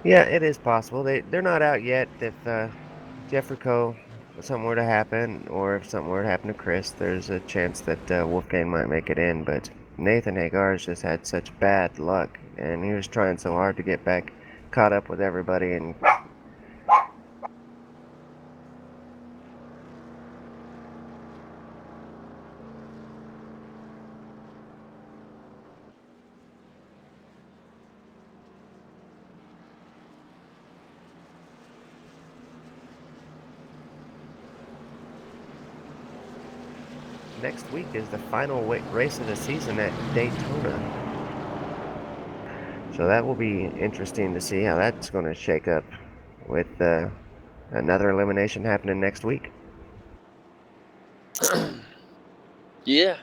Yeah, it is possible. They're not out yet. If Jeffrey Coe, something were to happen, or if something were to happen to Chris, there's a chance that Wolfgang might make it in. But Nathan Hagar has just had such bad luck, and he was trying so hard to get back caught up with everybody. And next week is the final race of the season at Daytona. So that will be interesting to see how that's going to shake up with another elimination happening next week. Yeah.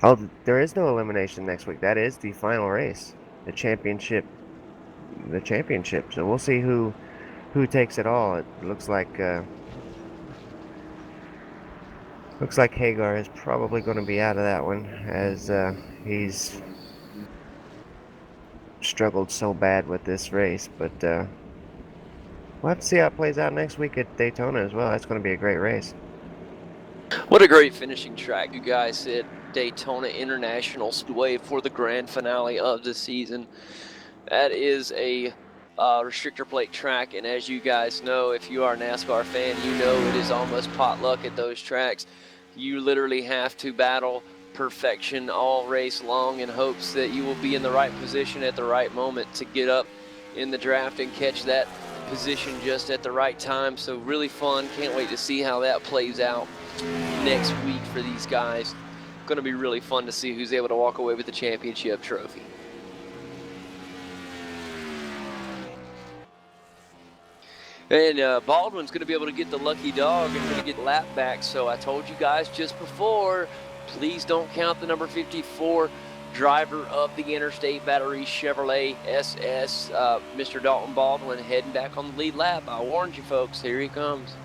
Oh, there is no elimination next week. That is the final race, the championship, the championship. So we'll see who takes it all. It looks like Hagar is probably going to be out of that one, as he's struggled so bad with this race. But we'll have to see how it plays out next week at Daytona as well. That's going to be a great race. What a great finishing track, you guys, at Daytona International Speedway for the grand finale of the season. That is a restrictor plate track, and as you guys know, if you are a NASCAR fan, you know it is almost potluck at those tracks. You literally have to battle perfection all race long in hopes that you will be in the right position at the right moment to get up in the draft and catch that position just at the right time. So really fun. Can't wait to see how that plays out next week for these guys. Going to be really fun to see who's able to walk away with the championship trophy. And Baldwin's going to be able to get the lucky dog and going to get lap back. So I told you guys just before, please don't count the number 54 driver of the Interstate Battery Chevrolet SS, Mr. Dalton Baldwin, heading back on the lead lap. I warned you folks, here he comes.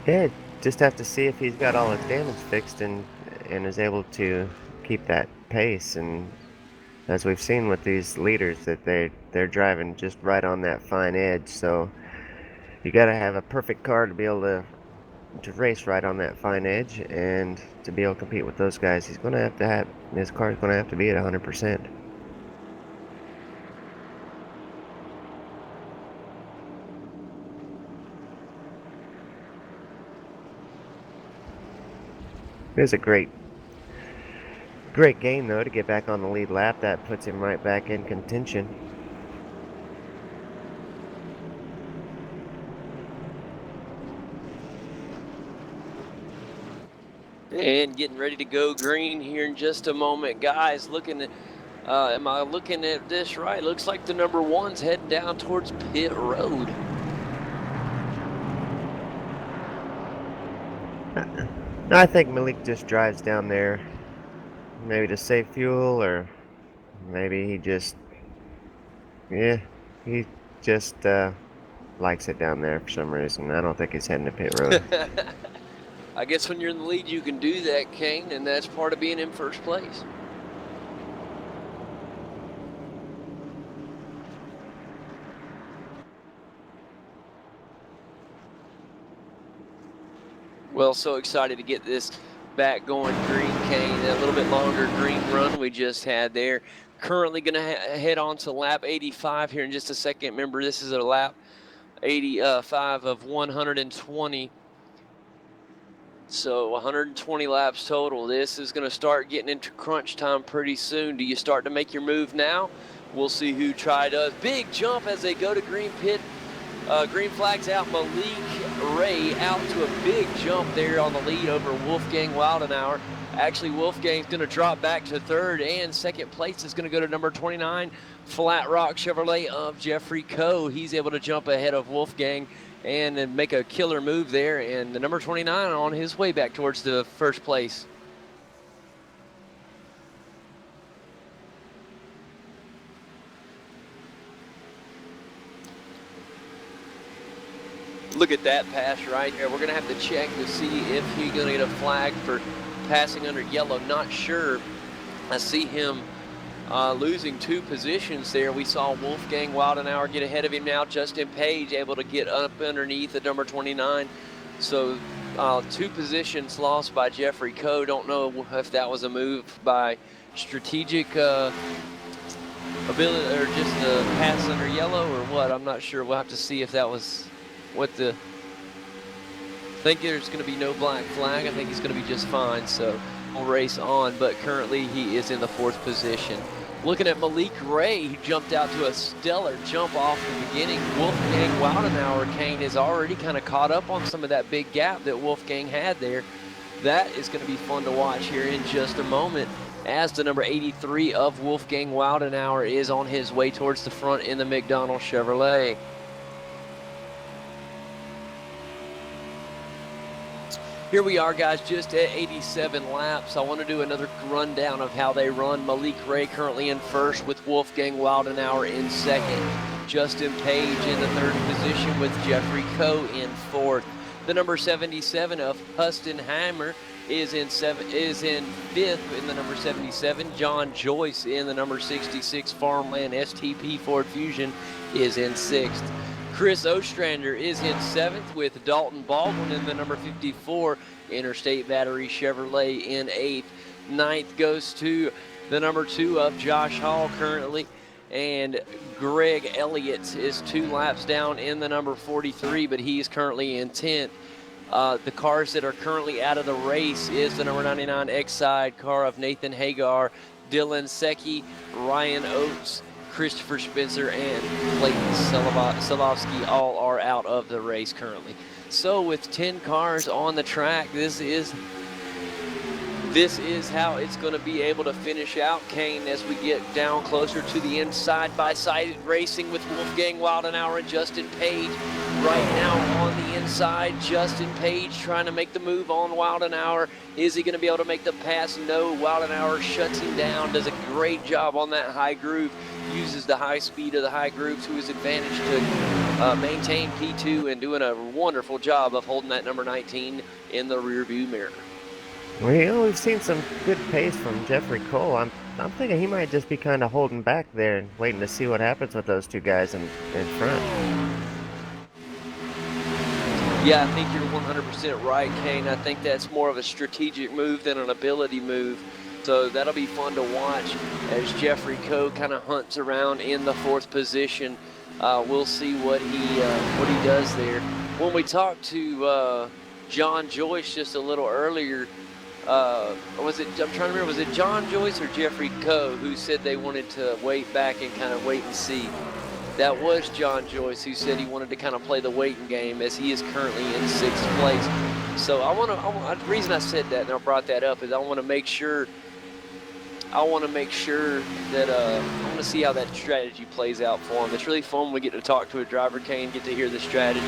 Yeah, just have to see if he's got all his damage fixed and is able to keep that pace. And as we've seen with these leaders, that they're driving just right on that fine edge. So you got to have a perfect car to be able to race right on that fine edge, and to be able to compete with those guys, he's going to have his car's going to have to be at 100%. It was a great game though to get back on the lead lap. That puts him right back in contention. And getting ready to go green here in just a moment. Guys, looking at, am I looking at this right? Looks like the number one's heading down towards pit road. I think Malik just drives down there, maybe to save fuel, or maybe yeah, he just likes it down there for some reason. I don't think he's heading to pit road. I guess when you're in the lead, you can do that, Kane, and that's part of being in first place. Well, so excited to get this back going green, Kane. A little bit longer green run we just had there. Currently going to head on to lap 85 here in just a second. Remember, this is a lap 85 of 120. So 120 laps total. This is going to start getting into crunch time pretty soon. Do you start to make your move now? We'll see who does. Big jump as they go to green pit. Green flags out. Malik Ray out to a big jump there on the lead over Wolfgang Wildenauer. Actually, Wolfgang's going to drop back to third, and second place is going to go to number 29, Flat Rock Chevrolet of Jeffrey Coe. He's able to jump ahead of Wolfgang and make a killer move there, and the number 29 on his way back towards the first place. Look at that pass right there. We're going to have to check to see if he's going to get a flag for passing under yellow. Not sure. I see him losing 2 positions there. We saw Wolfgang Wildenauer get ahead of him now. Justin Page able to get up underneath at number 29. So 2 positions lost by Jeffrey Coe. Don't know if that was a move by strategic ability or just a pass under yellow or what. I'm not sure. We'll have to see if that was what the... I think there's going to be no black flag. I think he's going to be just fine. So we'll race on, but currently he is in the 4th position. Looking at Malik Ray, he jumped out to a stellar jump off the beginning. Wolfgang Wildenauer, Kane, is already kind of caught up on some of that big gap that Wolfgang had there. That is going to be fun to watch here in just a moment, as the number 83 of Wolfgang Wildenauer is on his way towards the front in the McDonald Chevrolet. Here we are, guys, just at 87 laps. I want to do another rundown of how they run. Malik Ray currently in first with Wolfgang Wildenauer in second. Justin Page in the 3rd position with Jeffrey Coe in 4th. The number 77 of Huston Hammer is in 5th in the number 77. John Joyce in the number 66 Farmland STP Ford Fusion is in 6th. Chris Ostrander is in 7th with Dalton Baldwin in the number 54 Interstate Battery Chevrolet in 8th. 9th goes to the number 2 of Josh Hall currently, and Greg Elliott is 2 laps down in the number 43, but he's currently in 10th. The cars that are currently out of the race is the number 99 X-Side car of Nathan Hagar, Dylan Secchi, Ryan Oates, Christopher Spencer, and Clayton Solovsky all are out of the race currently. So with 10 cars on the track, this is how it's going to be able to finish out, Kane, as we get down closer to the end, side-by-side racing with Wolfgang Wildenauer and Justin Page. Right now on the inside, Justin Page trying to make the move on Wildenauer. Is he going to be able to make the pass? No. Wildenauer shuts him down, does a great job on that high groove, uses the high speed of the high groove to his advantage to maintain P2, and doing a wonderful job of holding that number 19 in the rearview mirror. Well, we've seen some good pace from Jeffrey Cole. I'm thinking he might just be kind of holding back there and waiting to see what happens with those 2 guys in front. Yeah, I think you're 100% right, Kane. I think that's more of a strategic move than an ability move. So that'll be fun to watch as Jeffrey Coe kind of hunts around in the 4th position. We'll see what he does there. When we talked to John Joyce just a little earlier, I'm trying to remember, was it John Joyce or Jeffrey Coe who said they wanted to wait back and kind of wait and see? That was John Joyce who said he wanted to kind of play the waiting game, as he is currently in 6th place. So the reason I said that and I brought that up is I want to make sure that I want to see how that strategy plays out for him. It's really fun when we get to talk to a driver, Kane, get to hear the strategy,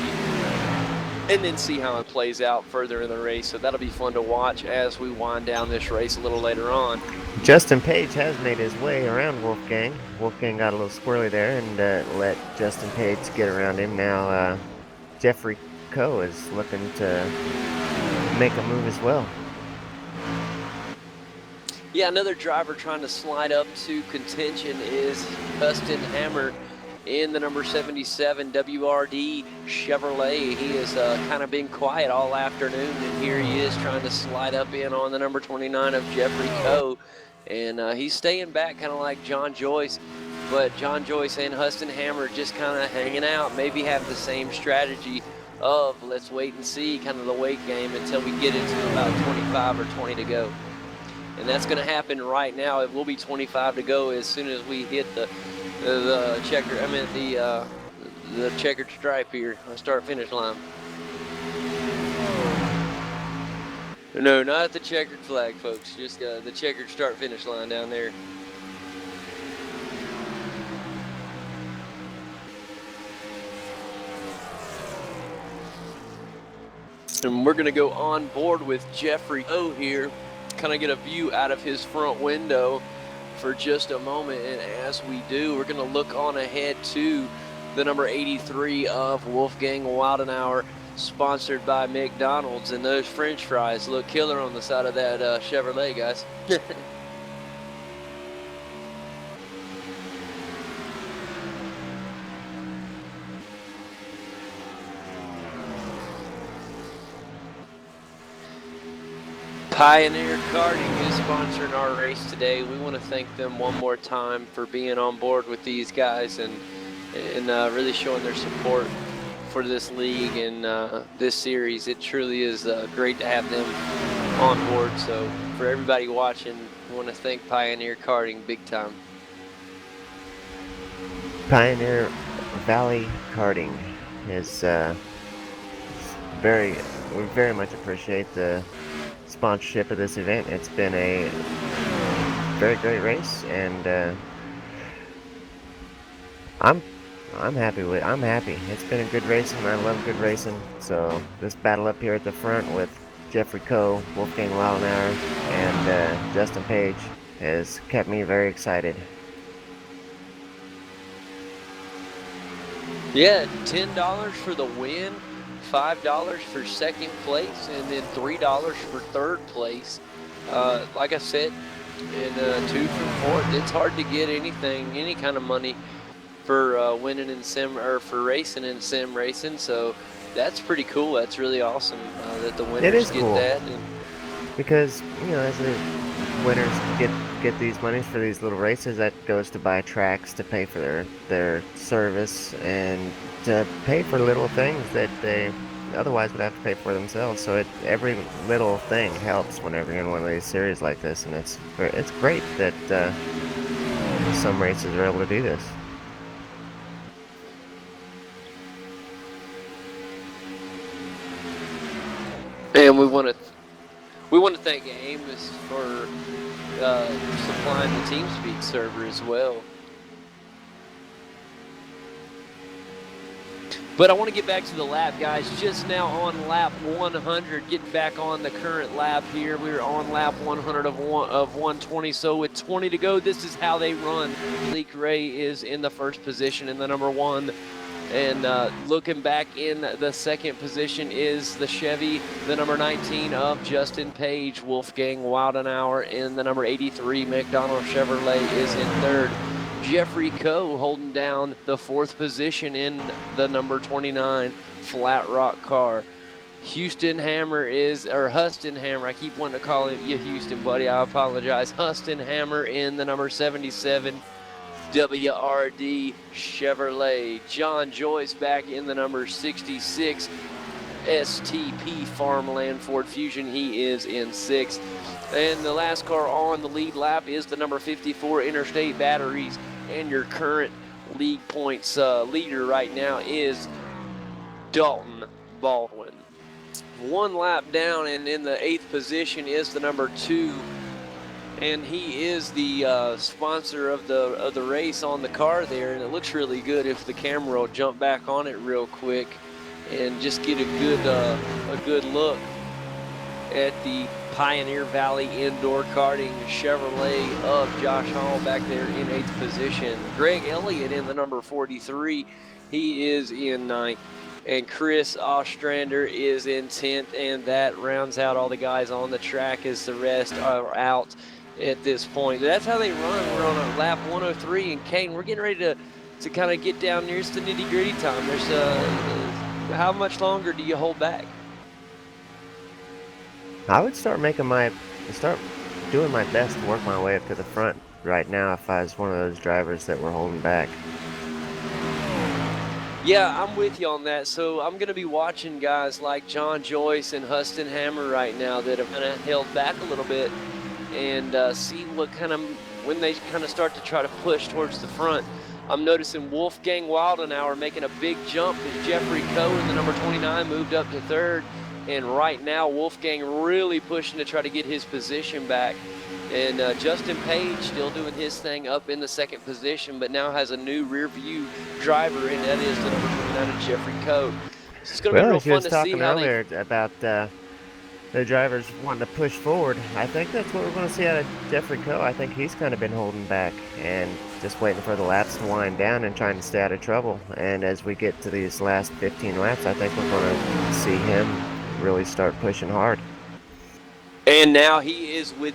and then see how it plays out further in the race. So that'll be fun to watch as we wind down this race a little later on. Justin Page has made his way around Wolfgang. Wolfgang got a little squirrely there and let Justin Page get around him. Now Jeffrey Coe is looking to make a move as well. Yeah, another driver trying to slide up to contention is Huston Hammer in the number 77 WRD Chevrolet. He has kind of been quiet all afternoon, and here he is trying to slide up in on the number 29 of Jeffrey Coe. And he's staying back kind of like John Joyce, but John Joyce and Huston Hammer just kind of hanging out, maybe have the same strategy of let's wait and see, kind of the wait game until we get into about 25 or 20 to go. And that's going to happen right now. It will be 25 to go as soon as we hit the checkered stripe here, start finish line. No, not at the checkered flag, folks. Just the checkered start finish line down there. And we're going to go on board with Jeffrey O here, kind of get a view out of his front window for just a moment. And as we do, we're going to look on ahead to the number 83 of Wolfgang Wildenauer, sponsored by McDonald's. And those French fries look killer on the side of that Chevrolet, guys. Pioneer Karting is sponsoring our race today. We want to thank them one more time for being on board with these guys and really showing their support for this league and this series. It truly is great to have them on board. So for everybody watching, we want to thank Pioneer Karting big time. Pioneer Valley Karting is we very much appreciate the sponsorship of this event. It's been a very great race, and I'm happy. It's been a good racing. I love good racing. So this battle up here at the front with Jeffrey Coe, Wolfgang Wallenauer, and Justin Page has kept me very excited. Yeah, $10 for the win, $5 for second place, and then $3 for third place. Like I said, and 2 from 4th. It's hard to get any kind of money for winning in sim or for racing in sim racing. So that's pretty cool. That's really awesome that the winners get cool. that. Because as the winners get these monies for these little races, that goes to buy tracks, to pay for their service, and to pay for little things that they otherwise would have to pay for themselves. So every little thing helps whenever you're in one of these series like this, and it's great that some races are able to do this. And we want to thank Amos for supplying the TeamSpeak server as well. But I want to get back to the lap, guys. Just now on lap 100, getting back on the current lap here. We're on lap 100 of 120, so with 20 to go, this is how they run. Leak Ray is in the first position in the number 1. And looking back in the second position is the Chevy, the number 19 of Justin Page. Wolfgang Waldenauer in the number 83. McDonald Chevrolet is in third. Jeffrey Coe holding down the 4th position in the number 29 Flat Rock car. Huston Hammer, I keep wanting to call him you Houston, buddy. I apologize. Huston Hammer in the number 77 WRD Chevrolet. John Joyce back in the number 66 STP Farmland Ford Fusion. He is in 6th. And the last car on the lead lap is the number 54 Interstate Batteries. And your current league points leader right now is Dalton Baldwin. 1 lap down, and in the 8th position is the number 2. And he is the sponsor of the race on the car there, and it looks really good. If the camera will jump back on it real quick and just get a good look at the Pioneer Valley Indoor Karting Chevrolet of Josh Hall back there in 8th position. Greg Elliott in the number 43, he is in 9th. And Chris Ostrander is in 10th, and that rounds out all the guys on the track as the rest are out at this point. That's how they run. We're on a lap 103, and Kane, we're getting ready to kind of get down near the nitty-gritty time. There's how much longer do you hold back? I would start doing my best to work my way up to the front right now if I was one of those drivers that were holding back. Yeah, I'm with you on that. So I'm going to be watching guys like John Joyce and Huston Hammer right now that have kind of held back a little bit, and see when they kind of start to try to push towards the front. I'm noticing Wolfgang Waldenauer making a big jump as Jeffrey Coe in the number 29 moved up to 3rd. And right now, Wolfgang really pushing to try to get his position back. And Justin Page still doing his thing up in the 2nd position, but now has a new rear view driver, and that is the number 29 of Jeffrey Coe. So it's going to be real fun to see how earlier about the drivers wanting to push forward. I think that's what we're going to see out of Jeffrey Coe. I think he's kind of been holding back and just waiting for the laps to wind down and trying to stay out of trouble. And as we get to these last 15 laps, I think we're going to see him really start pushing hard. And now he is with